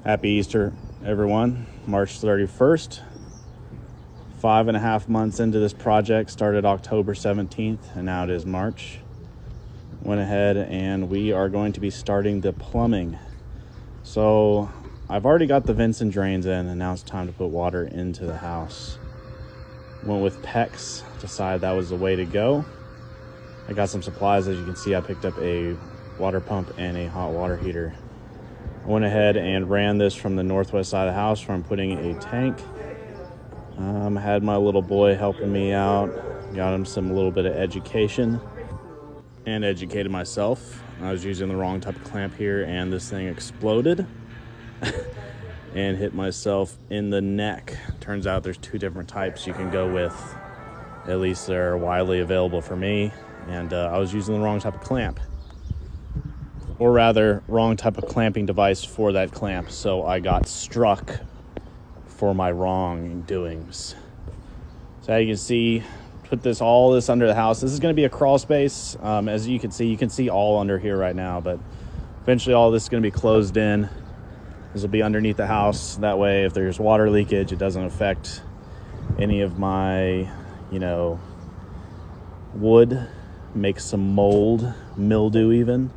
Happy Easter, everyone. March 31st. 5.5 months into this project. Started October 17th, and now it is March. Went ahead and we are going to be starting the plumbing. So I've already got the vents and drains in, and now it's time to put water into the house. Went with PEX, decided that was the way to go. I got some supplies. As you can see, I picked up a water pump and a hot water heater. I went ahead and ran this from the northwest side of the house where I'm putting a tank. Had my little boy helping me out, got him some little bit of education, and educated myself. I was using the wrong type of clamp here, and this thing exploded and hit myself in the neck. Turns out there's two different types you can go with. At least they're widely available for me, and I was using the wrong type of clamp. Or rather, wrong type of clamping device for that clamp, so I got struck for my wrongdoings. So as you can see, put all this under the house. This is going to be a crawl space. As you can see all under here right now, but eventually all this is going to be closed in. This will be underneath the house. That way, if there's water leakage, it doesn't affect any of my, wood, make some mold, mildew even.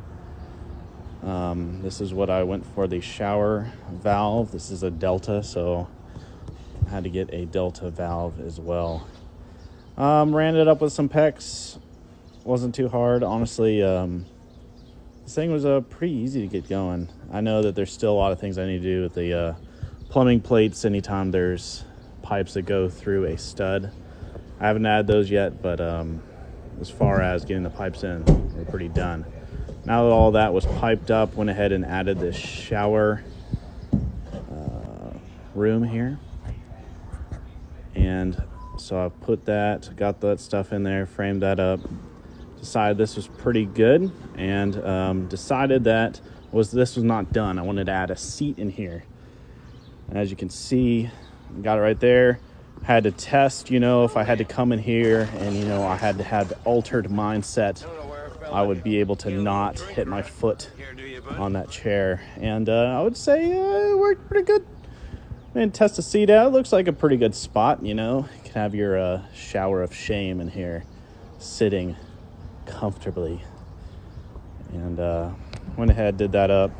This is what I went for, the shower valve. This is a Delta, so I had to get a Delta valve as well. Ran it up with some PEX. Wasn't too hard, honestly. This thing was pretty easy to get going. I know that there's still a lot of things I need to do with the plumbing plates anytime there's pipes that go through a stud. I haven't added those yet, but as far as getting the pipes in, we're pretty done. Now that all that was piped up, went ahead and added this shower room here. And so I got that stuff in there, framed that up, decided this was pretty good, and decided that this was not done. I wanted to add a seat in here. And as you can see, got it right there. Had to test, if I had to come in here and, I had to have the altered mindset, I would be able to not hit my foot on that chair. And I would say it worked pretty good. And test the seat out. It looks like a pretty good spot, You can have your shower of shame in here, sitting comfortably. And went ahead, did that up,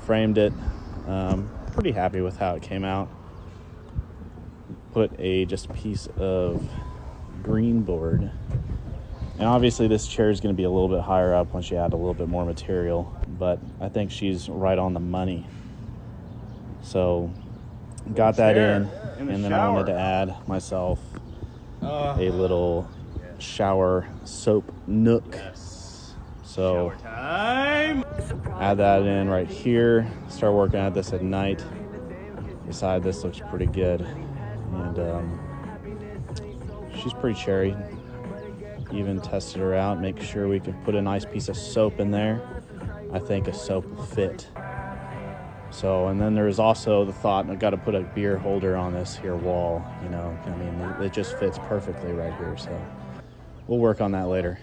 framed it. Pretty happy with how it came out. Put just a piece of green board. And obviously this chair is going to be a little bit higher up once you add a little bit more material, but I think she's right on the money. So got that in and then I wanted to add myself a little shower soap nook. So add that in right here. Start working at this at night. Decide this looks pretty good, and she's pretty cherry. Even tested her out, make sure we could put a nice piece of soap in there. I think a soap will fit. So, and then there's also the thought, I've got to put a beer holder on this here wall, it just fits perfectly right here. So we'll work on that later.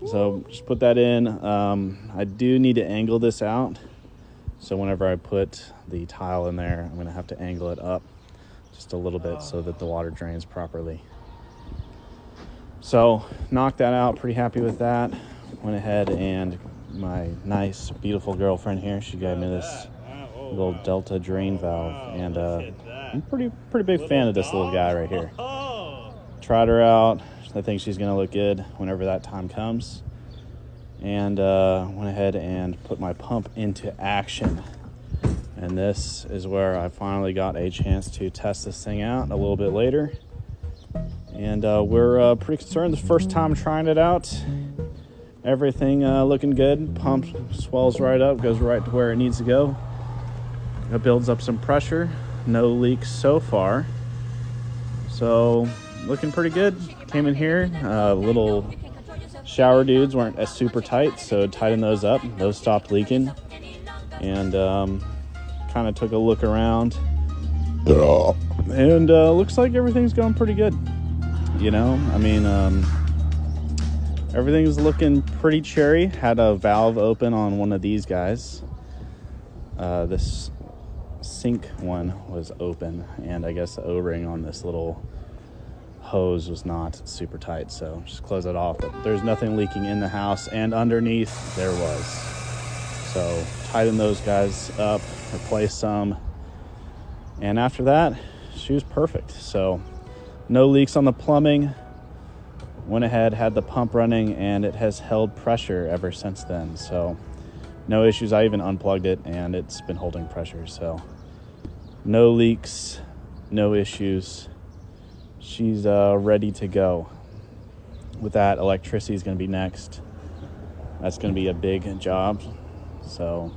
So just put that in. I do need to angle this out. So whenever I put the tile in there, I'm gonna have to angle it up just a little bit so that the water drains properly. So knocked that out, pretty happy with that. Went ahead and my nice, beautiful girlfriend here, she gave me this little Delta drain valve. And I'm pretty big fan of this little guy right here. Tried her out. I think she's gonna look good whenever that time comes. And went ahead and put my pump into action. And this is where I finally got a chance to test this thing out a little bit later. And we're pretty concerned. The first time trying it out, everything looking good. Pump swells right up, goes right to where it needs to go. It builds up some pressure. No leaks so far. So looking pretty good. Came in here, little shower dudes weren't as super tight, so tighten those up. Those stopped leaking. And kind of took a look around. And looks like everything's going pretty good. Everything's looking pretty cherry. Had a valve open on one of these guys. This sink one was open, and I guess the O-ring on this little hose was not super tight, so just close it off. But there's nothing leaking in the house, and underneath there was. So tighten those guys up, replace some, and after that she was perfect. So no leaks on the plumbing. Went ahead, had the pump running, and it has held pressure ever since then. So no issues. I even unplugged it and it's been holding pressure. So no leaks, no issues. She's ready to go. With that, electricity is going to be next. That's going to be a big job. So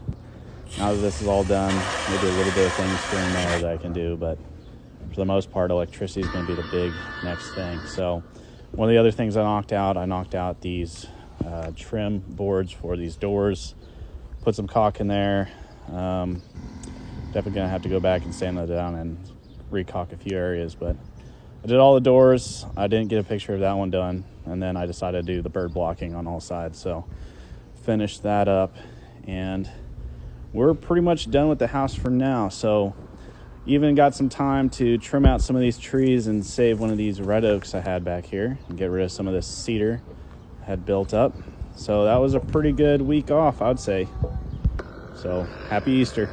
now that this is all done, maybe a little bit of things here and there that I can do, but for the most part, electricity is going to be the big next thing. So one of the other things I knocked out these trim boards for these doors, put some caulk in there. Definitely gonna have to go back and sand that down and re-caulk a few areas, but I did all the doors. I didn't get a picture of that one done, and then I decided to do the bird blocking on all sides. So finished that up, and we're pretty much done with the house for now. So even got some time to trim out some of these trees and save one of these red oaks I had back here and get rid of some of this cedar I had built up. So that was a pretty good week off, I'd say. So happy Easter.